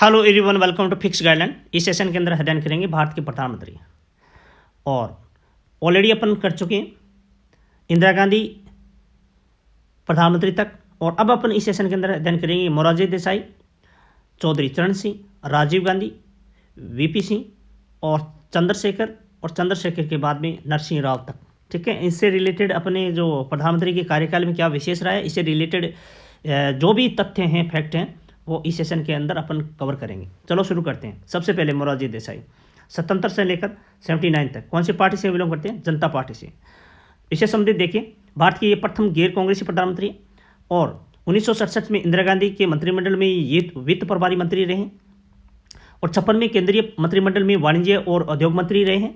Hello everyone, welcome to fix guideline. इस session के अंदर अध्ययन करेंगे भारत के प्रधानमंत्री। और ऑलरेडी अपन कर चुके हैं इंदिरा गांधी प्रधानमंत्री तक, और अब अपन इस सेशन के अंदर अध्ययन करेंगे मोरारजी देसाई, चौधरी चरण सिंह, राजीव गांधी, वीपी सिंह और चंद्रशेखर के बाद में नरसिंह राव तक। ठीक है, इससे रिलेटेड अपने जो प्रधानमंत्री के कार्यकाल में क्या विशेष रहा है, इससे रिलेटेड जो भी तथ्य हैं, फैक्ट हैं, वो इस सेशन के अंदर अपन कवर करेंगे। चलो शुरू करते हैं। सबसे पहले मोरारजी देसाई 77 से लेकर 79 तक कौन सी पार्टी से बिलोंग करते हैं? जनता पार्टी से। इसे संबंधित देखिए, भारत के ये प्रथम गैर कांग्रेसी प्रधानमंत्री हैं और 1967 में इंदिरा गांधी के मंत्रिमंडल में ये वित्त प्रभारी मंत्री रहे और 56 में केंद्रीय मंत्रिमंडल में वाणिज्य और उद्योग मंत्री रहे हैं।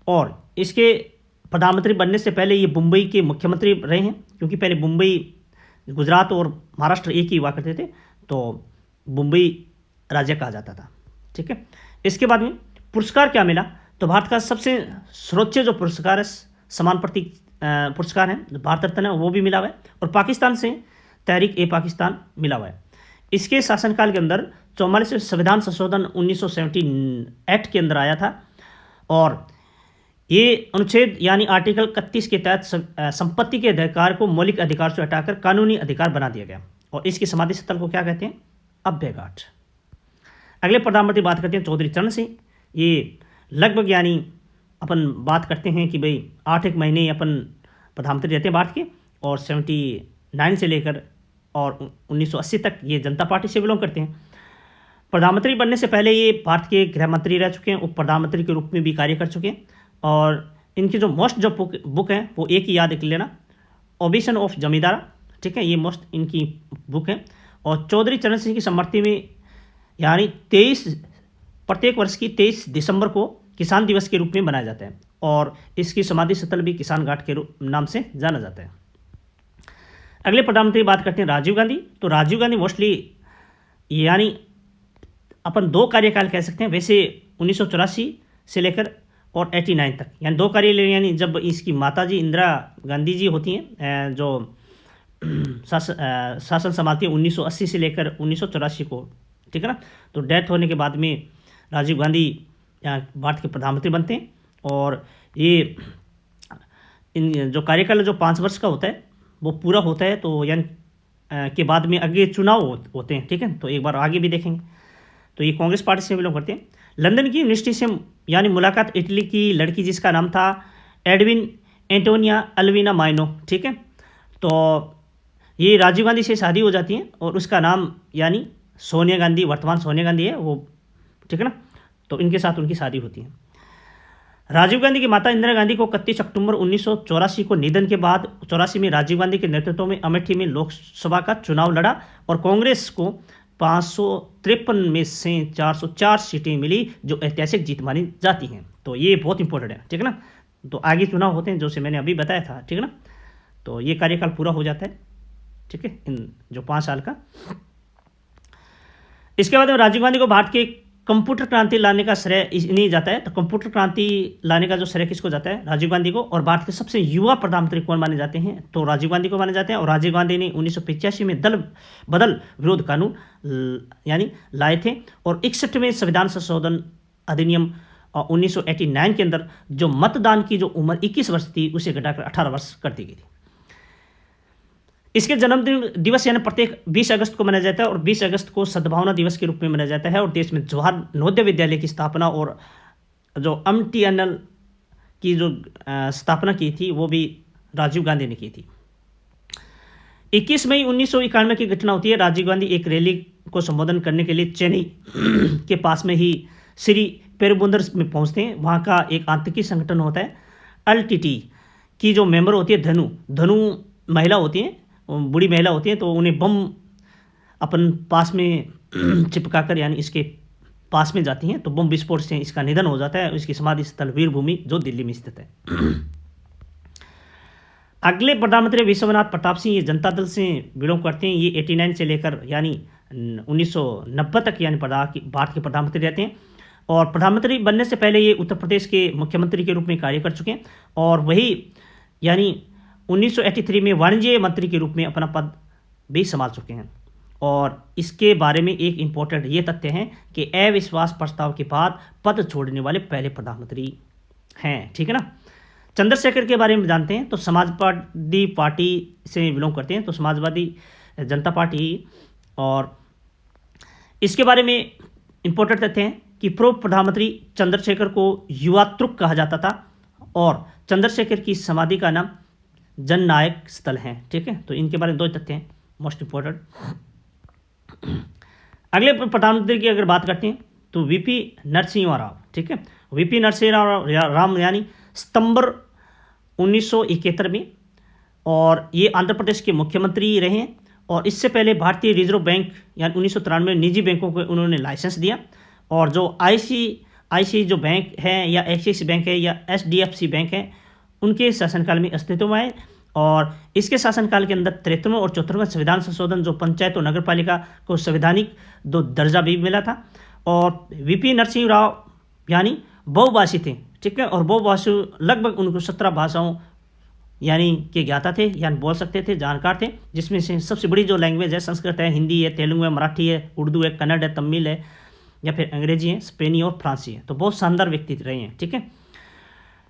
और इसके प्रधानमंत्री बनने से पहले ये मुंबई के मुख्यमंत्री रहे हैं, क्योंकि पहले मुंबई, गुजरात और महाराष्ट्र एक ही हुआ करते थे, तो मुंबई राज्य कहा जाता था। ठीक है, इसके बाद में पुरस्कार क्या मिला? तो भारत का सबसे सर्वोच्च जो पुरस्कार है, समान प्रतीक पुरस्कार है, भारत रत्न है, वो भी मिला हुआ है। और पाकिस्तान से तहरीक ए पाकिस्तान मिला हुआ है। इसके शासनकाल के अंदर 44वें संविधान संशोधन 1978 के अंदर आया था और ये अनुच्छेद यानी आर्टिकल 31 के तहत संपत्ति के अधिकार को मौलिक अधिकार से हटाकर कानूनी अधिकार बना दिया गया। और इसकी समाधि स्थल को क्या कहते हैं? अभय घाट। अगले प्रधानमंत्री बात करते हैं चौधरी चरण सिंह। ये लगभग यानी अपन बात करते हैं कि भाई 8 महीने अपन प्रधानमंत्री रहते हैं भारत के, और 79 से लेकर और 1980 तक ये जनता पार्टी से बिलोंग करते हैं। प्रधानमंत्री बनने से पहले ये भारत के गृह मंत्री रह चुके हैं, उप प्रधानमंत्री के रूप में भी कार्य कर चुके हैं। और इनकी जो मोस्ट जो बुक है वो एक ही याद कर लेना, ओबिशन ऑफ जमींदार। ठीक है, ये मोस्ट इनकी बुक है। और चौधरी चरण सिंह की स्मृति में यानी प्रत्येक वर्ष की 23 दिसंबर को किसान दिवस के रूप में मनाया जाता है और इसकी समाधि स्थल भी किसान घाट के नाम से जाना जाता है। अगले प्रधानमंत्री बात करते हैं राजीव गांधी। तो राजीव गांधी मोस्टली यानी अपन 2 कार्यकाल कह सकते हैं वैसे, 1984 से लेकर और 89 तक, यानी 2 कार्य, यानी जब इसकी माता जी इंदिरा गांधी जी होती हैं जो शासन संभालती है 1980 से लेकर 1984 को। ठीक है ना, तो डेथ होने के बाद में राजीव गांधी भारत के प्रधानमंत्री बनते हैं। और ये इन जो कार्यकाल जो 5 वर्ष का होता है वो पूरा होता है, तो यानी के बाद में आगे चुनाव होते हैं। ठीक है, तो एक बार आगे भी देखेंगे। तो ये कांग्रेस पार्टी से बिलोंग करते हैं। लंदन की यूनिवर्सिटी से यानी मुलाकात इटली की लड़की जिसका नाम था एडविन एंटोनिया अल्विना माइनो। ठीक है, तो ये राजीव गांधी से शादी हो जाती है और उसका नाम यानी सोनिया गांधी, वर्तमान सोनिया गांधी है वो। ठीक है ना, तो इनके साथ उनकी शादी होती है। राजीव गांधी की माता इंदिरा गांधी को 31 अक्टूबर 1984 को निधन के बाद 84 में राजीव गांधी के नेतृत्व में अमेठी में लोकसभा का चुनाव लड़ा और कांग्रेस को 553 में से 404 सीटें मिली, जो ऐतिहासिक जीत मानी जाती हैं। तो ये बहुत इंपॉर्टेंट है। ठीक है ना, तो आगे चुनाव होते हैं जैसे मैंने अभी बताया था। ठीक है ना, तो ये कार्यकाल पूरा हो जाता है। ठीक है, इन जो 5 साल का। इसके बाद राजीव गांधी को भारत के कंप्यूटर क्रांति लाने का श्रेय इन्हीं जाता है। तो कंप्यूटर क्रांति लाने का जो श्रेय किसको जाता है? राजीव गांधी को। और भारत के सबसे युवा प्रधानमंत्री कौन माने जाते हैं? तो राजीव गांधी को माने जाते हैं। और राजीव गांधी ने 1985 में दल बदल विरोध कानून यानी लाए थे और 61 में संविधान संशोधन अधिनियम 1989 के अंदर जो मतदान की जो उम्र 21 वर्ष थी उसे घटाकर 18 वर्ष कर दी गई थी। इसके जन्मदिन दिवस यानी प्रत्येक 20 अगस्त को मनाया जाता है और 20 अगस्त को सद्भावना दिवस के रूप में मनाया जाता है। और देश में जवाहर नवोदय विद्यालय की स्थापना और जो MTNL की जो स्थापना की थी वो भी राजीव गांधी ने की थी। 21 मई 1991 की घटना होती है। राजीव गांधी एक रैली को संबोधन करने के लिए चेन्नई के पास में ही श्री पेरुबंदर में पहुंचते हैं। वहाँ का एक आतंकी संगठन होता है LTT की जो मेंबर होती है धनु महिला होती हैं, बूढ़ी महिला होती हैं, तो उन्हें बम अपन पास में चिपकाकर यानी इसके पास में जाती हैं, तो बम विस्फोट से इसका निधन हो जाता है। इसकी समाधि स्थल वीर भूमि जो दिल्ली में स्थित है। अगले प्रधानमंत्री विश्वनाथ प्रताप सिंह, ये जनता दल से बिलोंग करते हैं। ये 89 से लेकर यानी 1990 तक यानी भारत के प्रधानमंत्री रहते हैं। और प्रधानमंत्री बनने से पहले ये उत्तर प्रदेश के मुख्यमंत्री के रूप में कार्य कर चुके हैं और वही यानी 1983 में वाणिज्य मंत्री के रूप में अपना पद भी संभाल चुके हैं। और इसके बारे में एक इम्पोर्टेंट ये तथ्य है कि अविश्वास प्रस्ताव के बाद पद छोड़ने वाले पहले प्रधानमंत्री हैं, ठीक है ना। चंद्रशेखर के बारे में जानते हैं तो समाजवादी पार्टी से बिलोंग करते हैं, तो समाजवादी जनता पार्टी। और इसके बारे में इम्पोर्टेंट तथ्य हैं कि पूर्व प्रधानमंत्री चंद्रशेखर को युवा तुर्क कहा जाता था और चंद्रशेखर की समाधि का नाम जननायक स्थल है, ठीक है। तो इनके बारे में दो तथ्य हैं मोस्ट इम्पोर्टेंट। अगले प्रधानमंत्री की अगर बात करते हैं तो वीपी नरसिम्हा राव, ठीक है। वीपी नरसिम्हा राव यानी सितंबर 1971 में, और ये आंध्र प्रदेश के मुख्यमंत्री रहे हैं। और इससे पहले भारतीय रिजर्व बैंक यानी 1993 में निजी बैंकों को उन्होंने लाइसेंस दिया। और जो आईसीआईसीआई जो बैंक है या एक्सिस बैंक है या एचडीएफसी बैंक है, उनके शासनकाल में अस्तित्व में आए। और इसके शासनकाल के अंदर 53वां और 74वां संविधान संशोधन जो पंचायत और नगर पालिका को संवैधानिक दो दर्जा भी मिला था। और वीपी नरसिम्हा राव यानी बहुभाषी थे, ठीक है। और बहुभाषी लगभग उनको 17 भाषाओं यानी के ज्ञाता थे, यानी बोल सकते थे, जानकार थे, जिसमें से सबसे बड़ी जो लैंग्वेज है संस्कृत है, हिंदी है, तेलुगु है, मराठी है, उर्दू है, कन्नड़ है, तमिल है, या फिर अंग्रेजी है, स्पेनी और फ्रांसी है। तो बहुत शानदार व्यक्ति रहे हैं, ठीक है।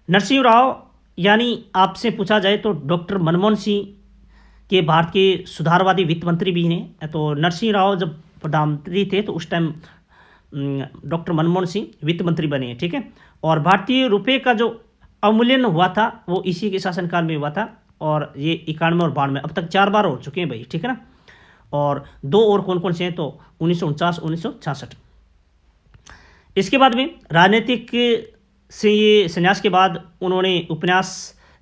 नरसिम्हा राव यानी आपसे पूछा जाए तो डॉक्टर मनमोहन सिंह के भारत के सुधारवादी वित्त मंत्री भी हैं। तो नरसिम्हा राव जब प्रधानमंत्री थे तो उस टाइम डॉक्टर मनमोहन सिंह वित्त मंत्री बने हैं, ठीक है। और भारतीय रुपये का जो अवमूल्यन हुआ था वो इसी के शासनकाल में हुआ था। और ये 91 और 92 अब तक 4 बार हो चुके हैं भाई, ठीक है ना। और 2 और कौन कौन से हैं तो 1949 1966। इसके बाद में राजनीतिक से ये संन्यास के बाद उन्होंने उपन्यास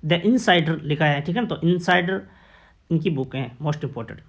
द इनसाइडर लिखा है, ठीक है ना। तो इनसाइडर इनकी बुक है मोस्ट इम्पोर्टेंट।